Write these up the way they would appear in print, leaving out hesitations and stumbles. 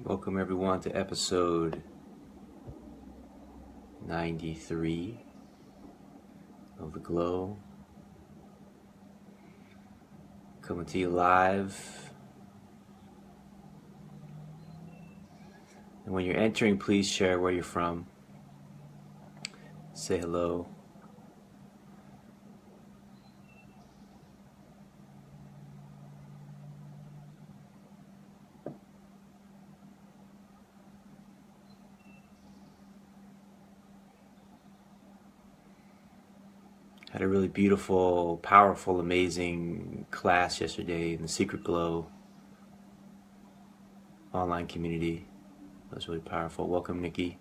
Welcome everyone to episode 93 of The Glow. Coming to you live. And when you're entering, please share where you're from. Say hello. Had a really beautiful, powerful, amazing class yesterday in the Secret Glow online community. That was really powerful. Welcome, Nikki.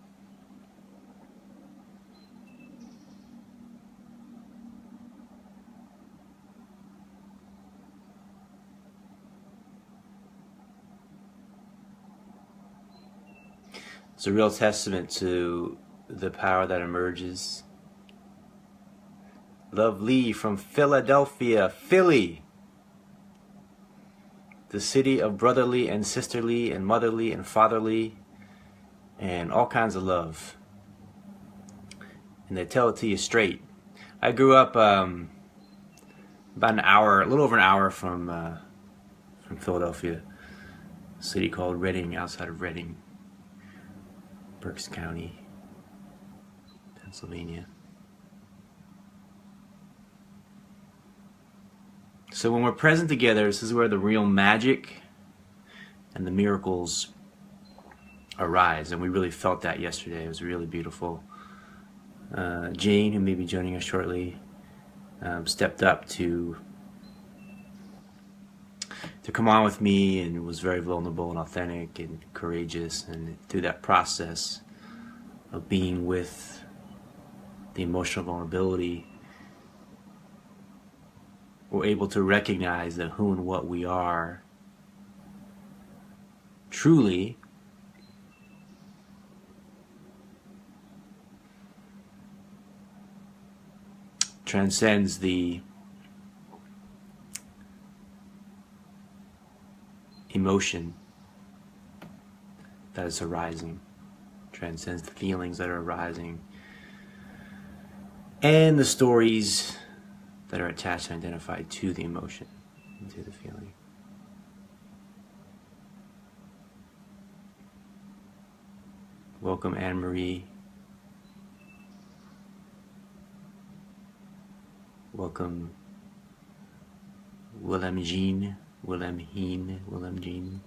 It's a real testament to the power that emerges. Love Lee from Philadelphia, Philly. The city of brotherly and sisterly and motherly and fatherly and all kinds of love. And they tell it to you straight. I grew up about an hour, a little over an hour from Philadelphia, a city called Reading, outside of Reading, Berks County, Pennsylvania. So when we're present together, this is where the real magic and the miracles arise. And we really felt that yesterday. It was really beautiful. Jane, who may be joining us shortly, stepped up to come on with me and was very vulnerable and authentic and courageous. And through that process of being with the emotional vulnerability, we're able to recognize that who and what we are truly transcends the emotion that is arising, transcends the feelings that are arising, and the stories that are attached and identified to the emotion and to the feeling. Welcome, Anne-Marie. Welcome, Willem Jean, Willem Heen, Willem Jean.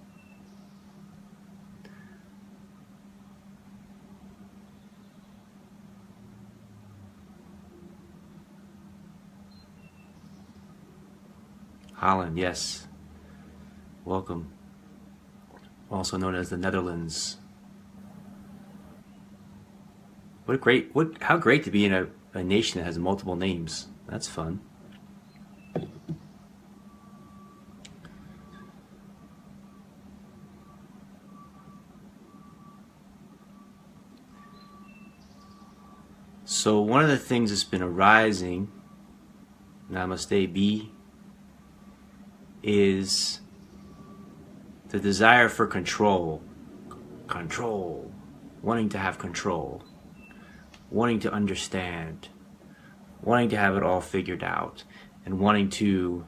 Holland, yes. Welcome. Also known as the Netherlands. How great to be in a nation that has multiple names. That's fun. So one of the things that's been arising, Namaste B, is the desire for control, wanting to have control, wanting to understand, wanting to have it all figured out, and wanting to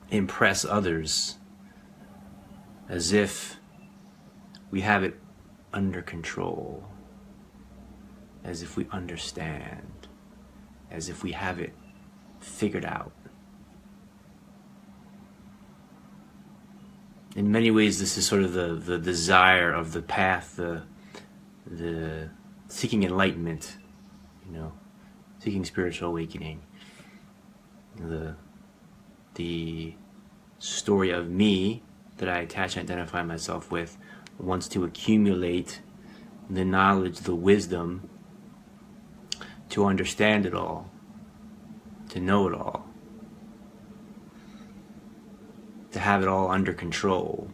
impress others as if we have it under control, as if we understand, as if we have it figured out. In many ways, this is sort of the desire of the path, the seeking enlightenment, seeking spiritual awakening. The story of me that I attach and identify myself with wants to accumulate the knowledge, the wisdom, to understand it all, to know it all, to have it all under control.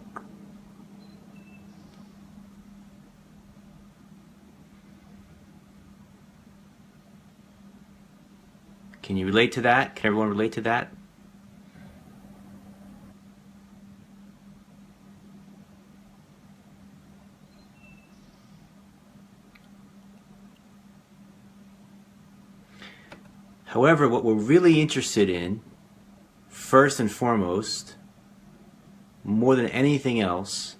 Can you relate to that? Can everyone relate to that? However, what we're really interested in, first and foremost, more than anything else,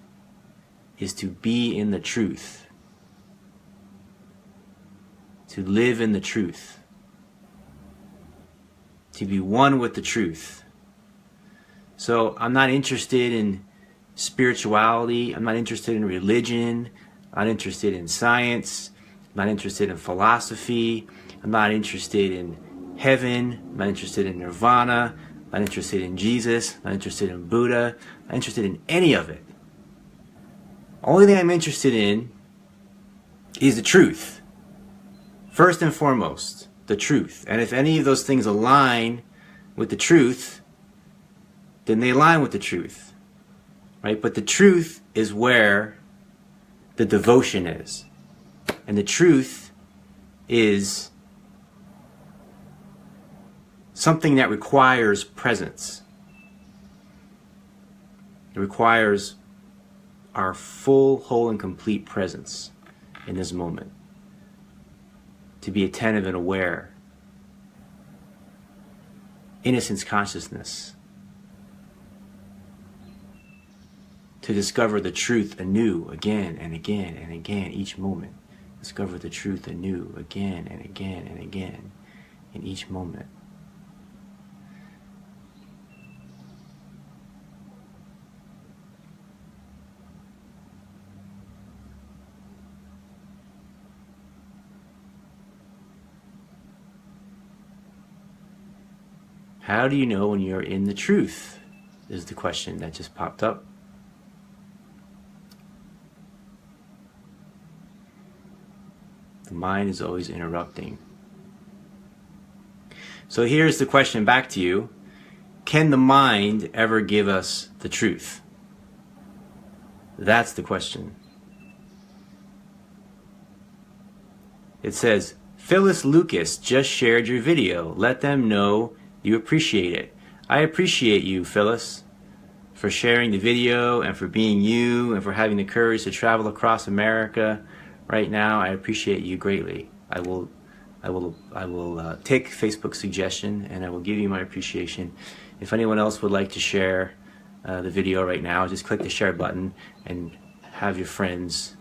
is to be in the truth. To live in the truth. To be one with the truth. So I'm not interested in spirituality. I'm not interested in religion. I'm not interested in science. I'm not interested in philosophy. I'm not interested in heaven. I'm not interested in nirvana. I'm not interested in Jesus. I'm not interested in Buddha. I'm not interested in any of it. Only thing I'm interested in is the truth. First and foremost, the truth. And if any of those things align with the truth, then they align with the truth. Right? But the truth is where the devotion is. And the truth is something that requires presence. It requires our full, whole, and complete presence in this moment. To be attentive and aware. Innocence consciousness. To discover the truth anew, again and again and again, each moment. Discover the truth anew, again and again and again, in each moment. How do you know when you're in the truth? Is the question that just popped up. The mind is always interrupting. So here's the question back to you. Can the mind ever give us the truth? That's the question. It says, Phyllis Lucas just shared your video. Let them know you appreciate it. I appreciate you, Phyllis, for sharing the video and for being you and for having the courage to travel across America right now. I appreciate you greatly. I will take Facebook's suggestion and I will give you my appreciation. If anyone else would like to share the video right now, just click the share button and have your friends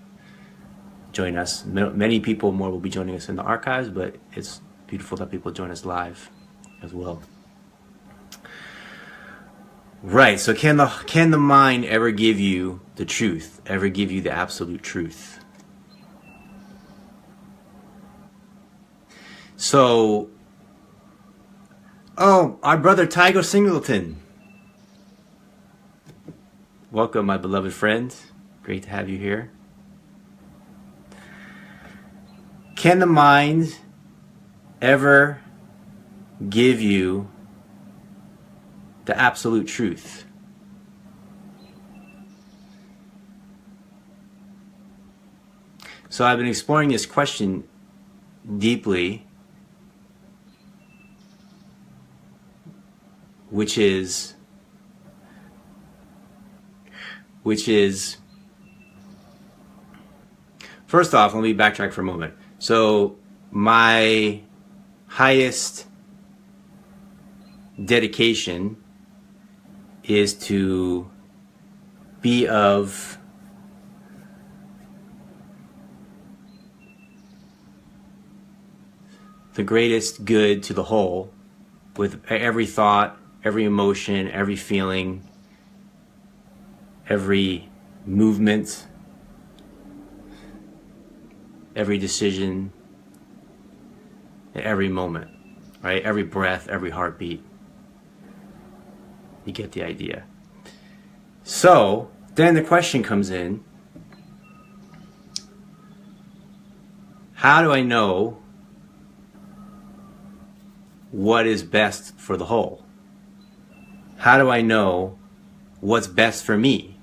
join us. Many people more will be joining us in the archives, but it's beautiful that people join us live as well. Right, so can the mind ever give you the truth, ever give you the absolute truth? So, our brother Tygo Singleton. Welcome, my beloved friend. Great to have you here. Can the mind ever give you the absolute truth? So I've been exploring this question deeply, which is first off, let me backtrack for a moment. So my highest dedication is to be of the greatest good to the whole, with every thought, every emotion, every feeling, every movement, every decision, every moment, right? Every breath, every heartbeat. You get the idea. So then the question comes in, how do I know what is best for the whole? How do I know what's best for me?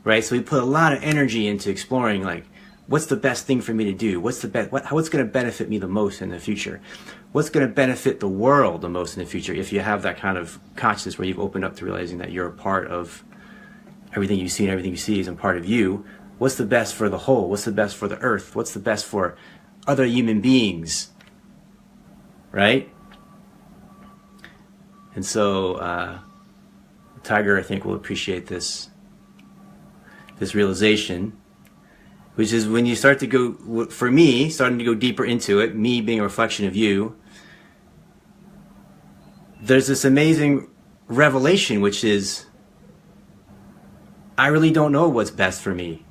Right? So we put a lot of energy into exploring, like, what's the best thing for me to do? What's going to benefit me the most in the future? What's going to benefit the world the most in the future? If you have that kind of consciousness where you've opened up to realizing that you're a part of everything you see and everything you see is a part of you, what's the best for the whole? What's the best for the earth? What's the best for other human beings? right? And so Tiger, I think, will appreciate this realization, which is when you start to go, for me, starting to go deeper into it, me being a reflection of you, there's this amazing revelation, which is, I really don't know what's best for me.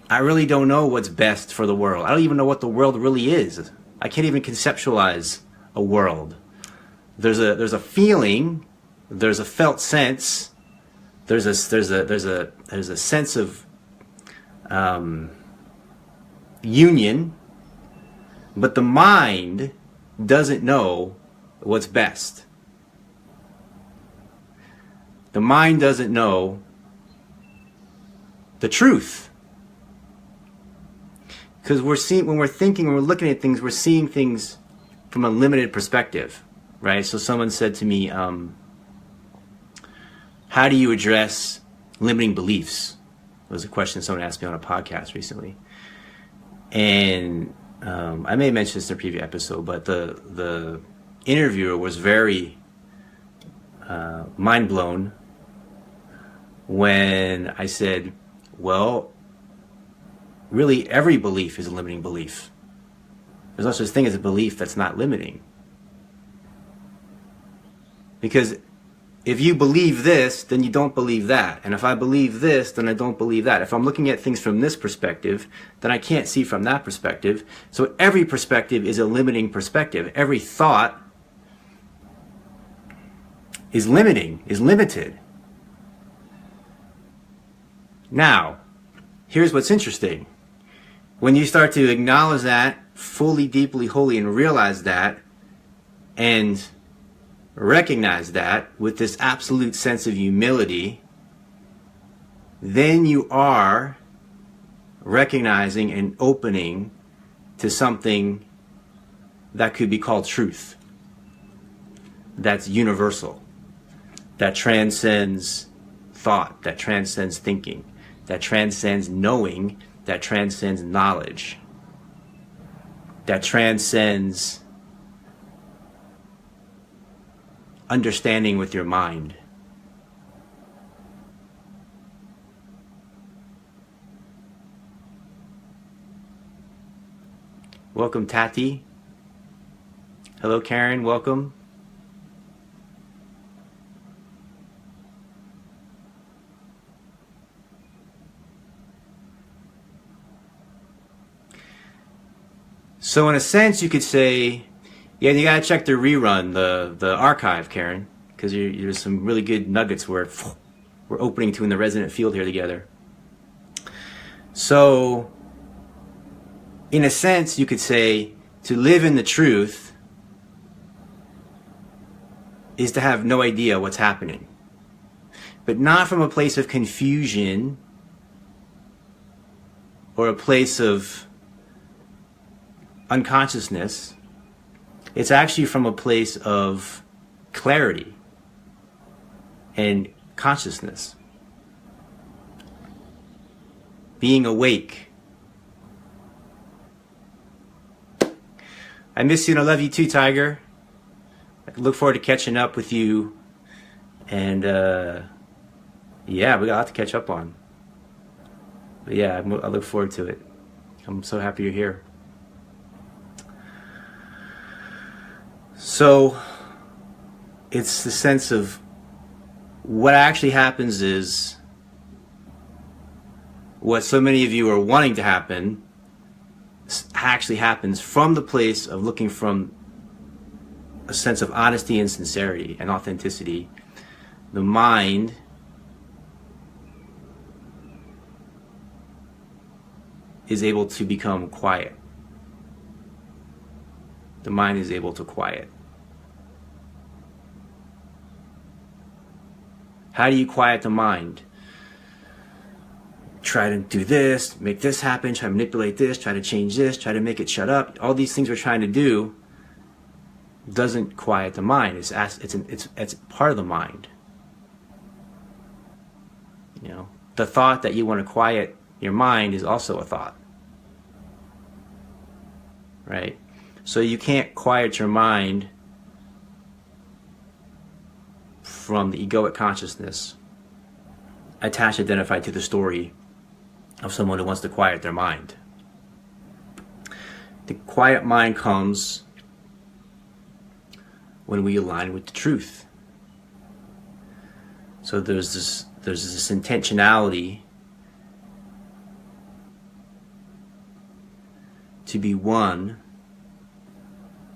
I really don't know what's best for the world. I don't even know what the world really is. I can't even conceptualize a world. There's a feeling, there's a felt sense, there's a sense of union, but the mind doesn't know what's best. The mind doesn't know the truth. Because when we're thinking, when we're looking at things, we're seeing things from a limited perspective, right? So someone said to me, how do you address limiting beliefs? It was a question someone asked me on a podcast recently. And I may have mentioned this in a previous episode, but the interviewer was very mind blown when I said, well, really every belief is a limiting belief. There's no such thing as a belief that's not limiting. Because if you believe this, then you don't believe that. And if I believe this, then I don't believe that. If I'm looking at things from this perspective, then I can't see from that perspective. So every perspective is a limiting perspective. Every thought is limiting, is limited. Now, here's what's interesting. When you start to acknowledge that fully, deeply, wholly, and realize that, and recognize that with this absolute sense of humility, then you are recognizing and opening to something that could be called truth. That's universal. That transcends thought, that transcends thinking, that transcends knowing, that transcends knowledge, that transcends understanding with your mind. Welcome, Tati. Hello, Karen. Welcome. So in a sense, you could say, yeah, you gotta check the rerun, the archive, Karen, because there's some really good nuggets we're opening to in the resonant field here together. So, in a sense, you could say to live in the truth is to have no idea what's happening, but not from a place of confusion or a place of unconsciousness. It's actually from a place of clarity and consciousness. Being awake. I miss you and I love you too, Tiger. I look forward to catching up with you. And yeah, we got a lot to catch up on. But yeah, I look forward to it. I'm so happy you're here. So it's the sense of what actually happens is what so many of you are wanting to happen actually happens from the place of looking from a sense of honesty and sincerity and authenticity. The mind is able to become quiet. The mind is able to quiet. How do you quiet the mind? Try to do this, make this happen, try to manipulate this, try to change this, try to make it shut up. All these things we're trying to do doesn't quiet the mind. It's part of the mind. You know, the thought that you want to quiet your mind is also a thought, right? So you can't quiet your mind from the egoic consciousness attached, identified to the story of someone who wants to quiet their mind. The quiet mind comes when we align with the truth. So there's this intentionality to be one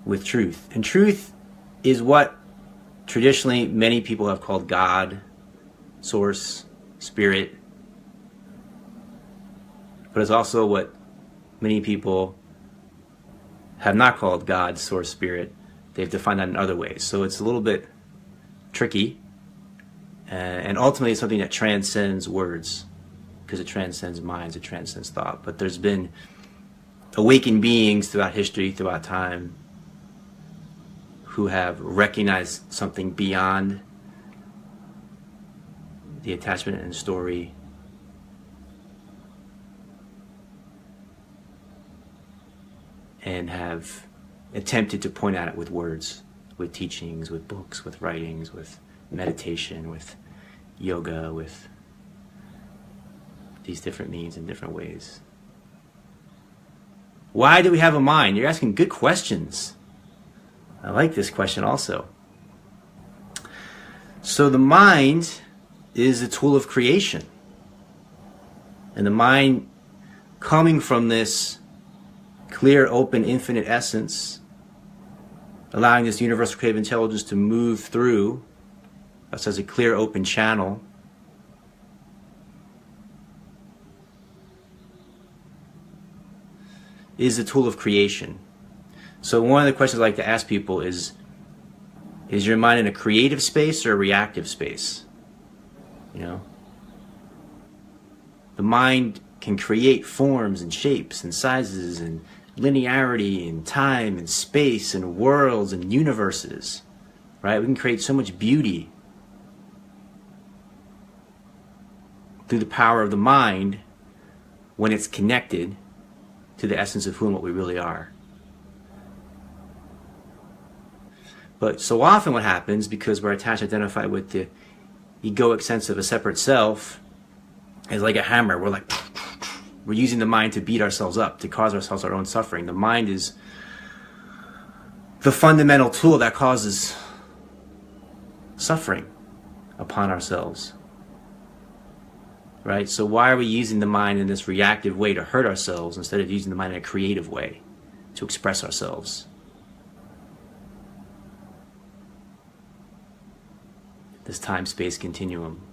with truth. And truth is what traditionally many people have called God, Source, Spirit. But it's also what many people have not called God, Source, Spirit. They've defined that in other ways. So it's a little bit tricky. And ultimately it's something that transcends words, because it transcends minds, it transcends thought. But there's been awakened beings throughout history, throughout time, who have recognized something beyond the attachment and story, and have attempted to point at it with words, with teachings, with books, with writings, with meditation, with yoga, with these different means in different ways. Why do we have a mind? You're asking good questions. I like this question also. So the mind is a tool of creation. And the mind, coming from this clear, open, infinite essence, allowing this universal creative intelligence to move through us as a clear, open channel, is a tool of creation. So one of the questions I like to ask people is your mind in a creative space or a reactive space? You know? The mind can create forms and shapes and sizes and linearity and time and space and worlds and universes, right? We can create so much beauty through the power of the mind when it's connected to the essence of who and what we really are. But so often what happens, because we're attached, identified with the egoic sense of a separate self, is like a hammer. We're using the mind to beat ourselves up, to cause ourselves our own suffering. The mind is the fundamental tool that causes suffering upon ourselves. Right? So why are we using the mind in this reactive way to hurt ourselves instead of using the mind in a creative way to express ourselves? This time-space continuum.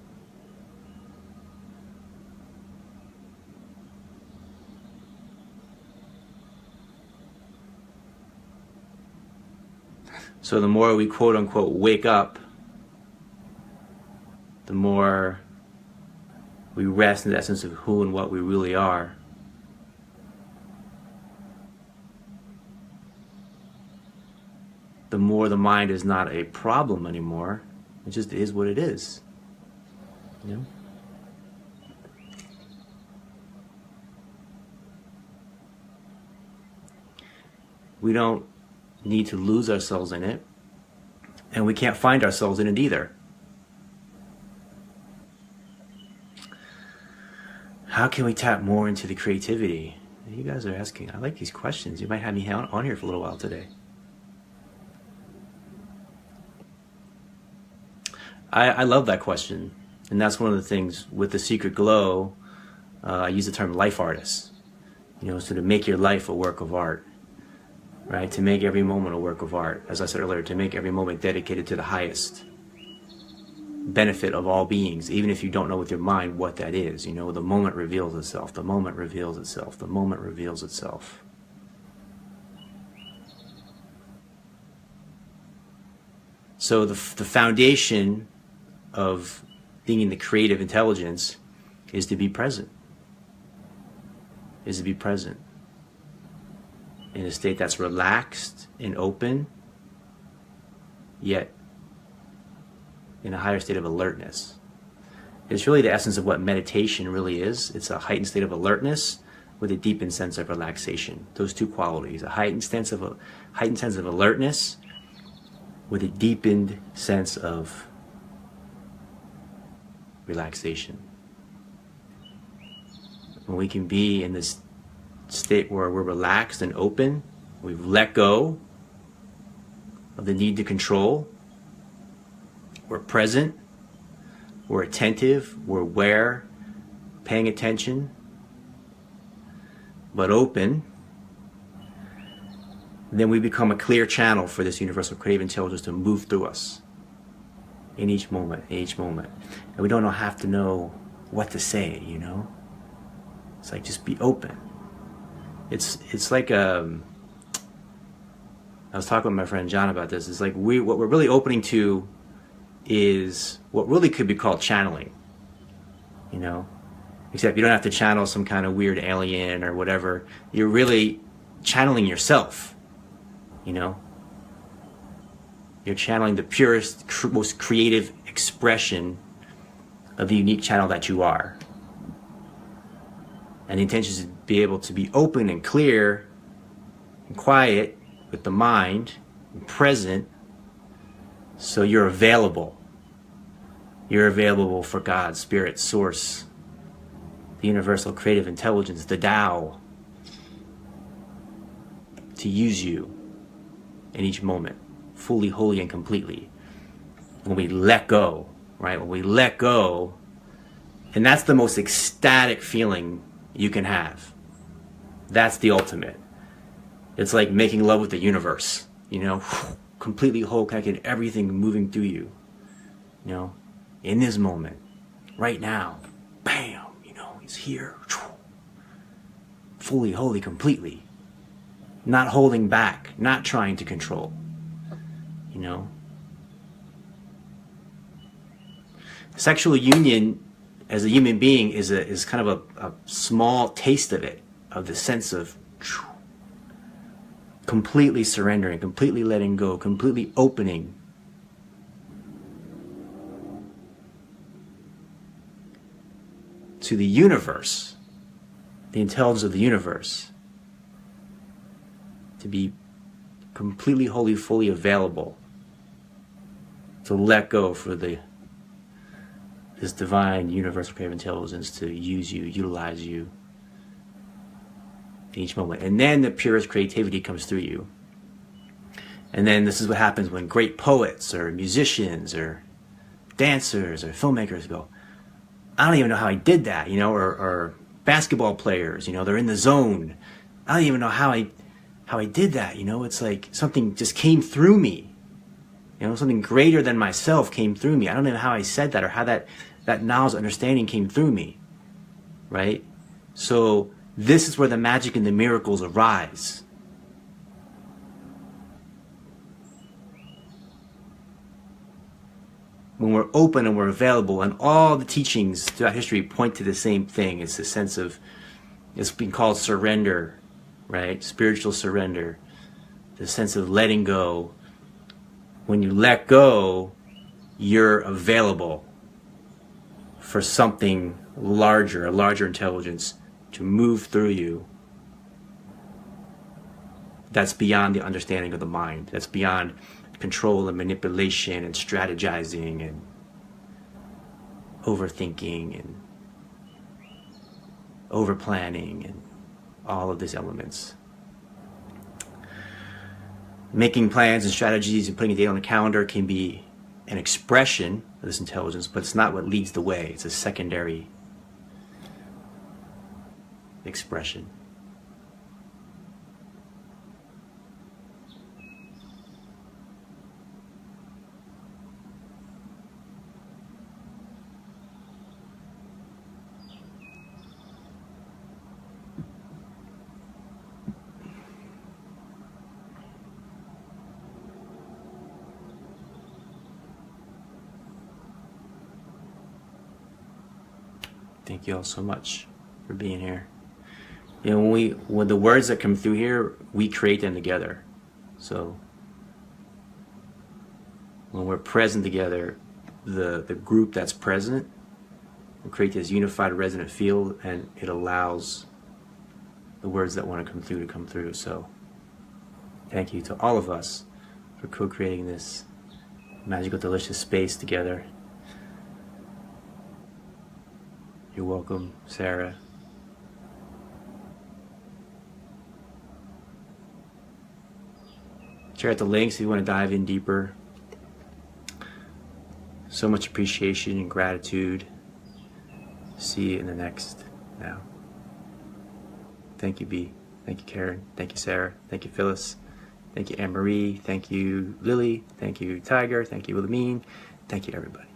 So the more we quote-unquote wake up, the more we rest in the essence of who and what we really are. The more the mind is not a problem anymore. It just is what it is. You know? We don't need to lose ourselves in it, and we can't find ourselves in it either. How can we tap more into the creativity? You guys are asking. I like these questions. You might have me on here for a little while today. I love that question, and that's one of the things with The Secret Glow. I use the term life artist. You know, so to make your life a work of art, right? To make every moment a work of art. As I said earlier, to make every moment dedicated to the highest benefit of all beings, even if you don't know with your mind what that is. You know, the moment reveals itself. The moment reveals itself. The moment reveals itself. So the foundation of being in the creative intelligence is to be present. Is to be present in a state that's relaxed and open, yet in a higher state of alertness. It's really the essence of what meditation really is. It's a heightened state of alertness, with a deepened sense of relaxation. Those two qualities, a heightened sense of alertness with a deepened sense of relaxation. When we can be in this state where we're relaxed and open, we've let go of the need to control, we're present, we're attentive, we're aware, paying attention, but open, then we become a clear channel for this universal creative intelligence to move through us in each moment, And we don't have to know what to say, you know? It's like, just be open. It's like, I was talking with my friend John about this. It's like what we're really opening to is what really could be called channeling, you know? Except you don't have to channel some kind of weird alien or whatever. You're really channeling yourself, you know? You're channeling the purest, most creative expression of the unique channel that you are. And the intention is to be able to be open and clear and quiet with the mind and present, so you're available. You're available for God, Spirit, Source, the universal creative intelligence, the Tao, to use you in each moment, fully, wholly, and completely. When we let go, right? When we let go, and that's the most ecstatic feeling you can have. That's the ultimate. It's like making love with the universe, you know, completely whole, connected, everything moving through you, you know, in this moment, right now, bam, you know, he's here, fully, wholly, completely, not holding back, not trying to control, you know. Sexual union as a human being is kind of a small taste of it, of the sense of completely surrendering, completely letting go, completely opening. To the universe, the intelligence of the universe, to be completely, wholly, fully available, to let go for this divine universal creative intelligence to use you, utilize you in each moment. And then the purest creativity comes through you. And then this is what happens when great poets or musicians or dancers or filmmakers go, I don't even know how I did that, you know, or basketball players, you know, they're in the zone. I don't even know how I did that, you know. It's like something just came through me. You know, something greater than myself came through me. I don't know how I said that or how that knowledge, understanding came through me, right? So this is where the magic and the miracles arise. When we're open and we're available, and all the teachings throughout history point to the same thing. It's a sense of, it's been called surrender, right? Spiritual surrender. The sense of letting go. When you let go, you're available for something larger, a larger intelligence to move through you. That's beyond the understanding of the mind. That's beyond control and manipulation and strategizing and overthinking and overplanning and all of these elements. Making plans and strategies and putting a date on the calendar can be an expression of this intelligence, but it's not what leads the way. It's a secondary expression. Thank you all so much for being here. You know, when the words that come through here, we create them together. So when we're present together, the group that's present will create this unified resonant field, and it allows the words that want to come through. So thank you to all of us for co-creating this magical, delicious space together. You're welcome, Sarah. Check out the links if you want to dive in deeper. So much appreciation and gratitude. See you in the next now. Thank you, B. Thank you, Karen. Thank you, Sarah. Thank you, Phyllis. Thank you, Anne-Marie. Thank you, Lily. Thank you, Tiger. Thank you, Wilhelmine. Thank you, everybody.